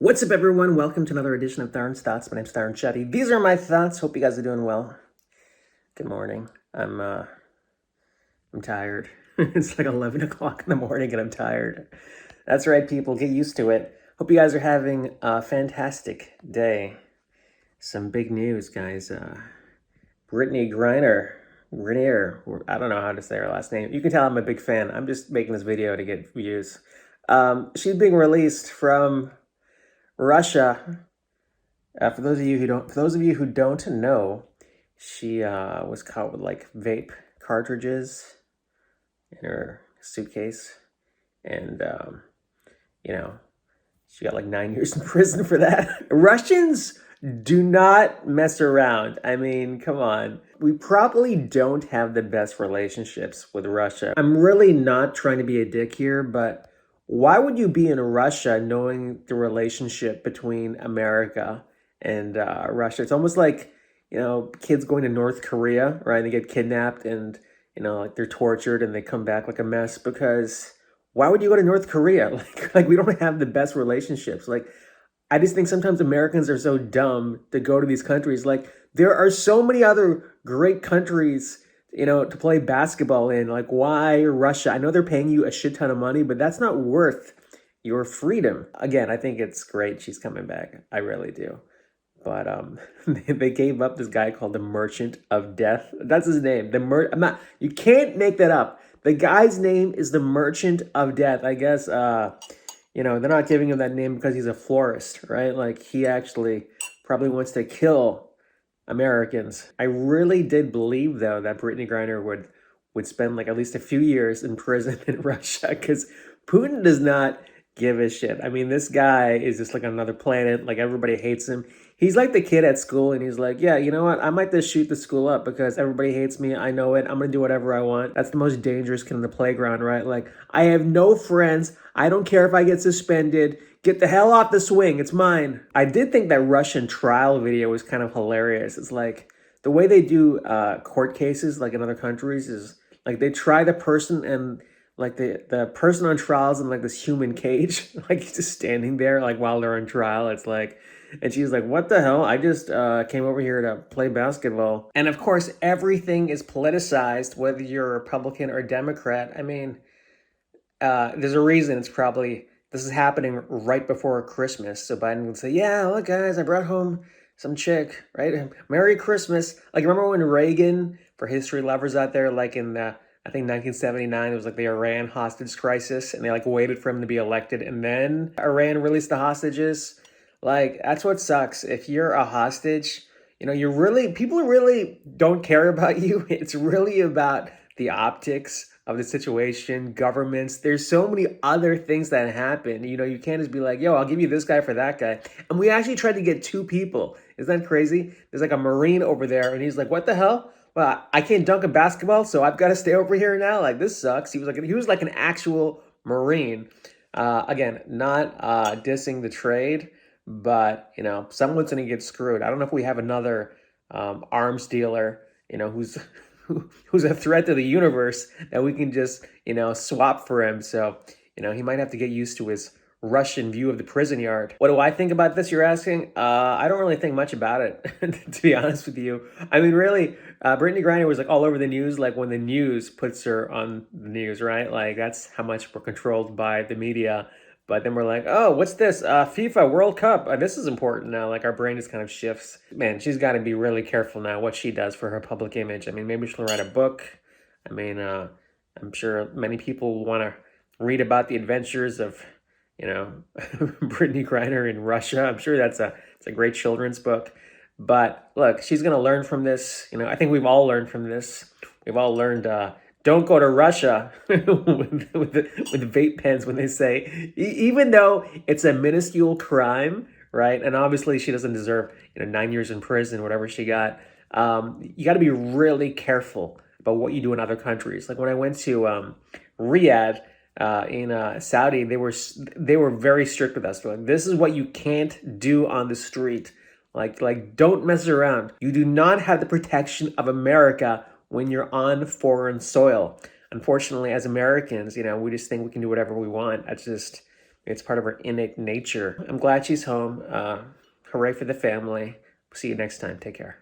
What's up, everyone? Welcome to another edition of Tarun's Thoughts. My name's Tarun Shetty. These are my thoughts. Hope you guys are doing well. Good morning. I'm tired. It's like 11 o'clock in the morning and I'm tired. That's right, people. Get used to it. Hope you guys are having a fantastic day. Some big news, guys. Brittney Griner. I don't know how to say her last name. You can tell I'm a big fan. I'm just making this video to get views. She's being released from Russia. For those of you who don't know, she was caught with like vape cartridges in her suitcase, and she got like 9 years in prison for that. Russians do not mess around. I mean, come on. We probably don't have the best relationships with Russia. I'm really not trying to be a dick here, but why would you be in Russia knowing the relationship between America and Russia? It's almost like, kids going to North Korea, right? They get kidnapped and, like they're tortured and they come back like a mess because why would you go to North Korea? Like we don't have the best relationships. Like, I just think sometimes Americans are so dumb to go to these countries. Like, there are so many other great countries, to play basketball in. Like, why Russia? I know they're paying you a shit ton of money, but that's not worth your freedom. Again, I think it's great she's coming back. I really do. But they gave up this guy called the Merchant of Death. That's his name. You can't make that up. The guy's name is the Merchant of Death. I guess they're not giving him that name because he's a florist, right? Like, he actually probably wants to kill Americans. I really did believe, though, that Brittney Griner would spend like at least a few years in prison in Russia, because Putin does not give a shit. I mean, this guy is just like another planet. Like, everybody hates him. He's like the kid at school, and he's like, yeah, you know what? I might just shoot the school up because everybody hates me. I know it. I'm going to do whatever I want. That's the most dangerous kid in the playground, right? Like, I have no friends. I don't care if I get suspended. Get the hell off the swing. It's mine. I did think that Russian trial video was kind of hilarious. It's like the way they do court cases, like in other countries, is like they try the person, and like the person on trial is in like this human cage, like he's just standing there like while they're on trial. It's like, and she's like, what the hell? I just came over here to play basketball. And of course, everything is politicized, whether you're a Republican or Democrat. I mean, there's a reason this is happening right before Christmas. So Biden would say, yeah, look, guys, I brought home some chick, right? Merry Christmas. Like, remember when Reagan, for history lovers out there, like in I think 1979, it was like the Iran hostage crisis, and they like waited for him to be elected, and then Iran released the hostages. Like, that's what sucks. If you're a hostage, people really don't care about you. It's really about the optics of the situation, governments. There's so many other things that happen. You can't just be like, yo, I'll give you this guy for that guy. And we actually tried to get two people. Isn't that crazy? There's like a Marine over there, and he's like, what the hell? Well, I can't dunk a basketball, so I've got to stay over here now. Like, this sucks. He was like an actual Marine. Again, not dissing the trade, but someone's gonna get screwed. I don't know if we have another arms dealer, who's a threat to the universe that we can just swap for him. So he might have to get used to his Russian view of the prison yard. What do I think about this, you're asking? I don't really think much about it, to be honest with you. I mean, really, Brittney Griner was like all over the news, like when the news puts her on the news, right? Like, that's how much we're controlled by the media. But then we're like, oh, what's this? FIFA World Cup. This is important now. Like, our brain just kind of shifts. Man, she's got to be really careful now what she does for her public image. I mean, maybe she'll write a book. I mean, I'm sure many people want to read about the adventures of, Brittney Griner in Russia. I'm sure it's a great children's book. But look, she's going to learn from this. I think we've all learned from this. We've all learned, don't go to Russia with vape pens, when they say, even though it's a minuscule crime, right? And obviously she doesn't deserve 9 years in prison, whatever she got. You got to be really careful about what you do in other countries. Like, when I went to Riyadh in Saudi, they were very strict with us. They're like, this is what you can't do on the street. Like don't mess around. You do not have the protection of America when you're on foreign soil. Unfortunately, as Americans, we just think we can do whatever we want. That's just It's part of her innate nature. I'm glad she's home. Hooray for the family. See you next time. Take care.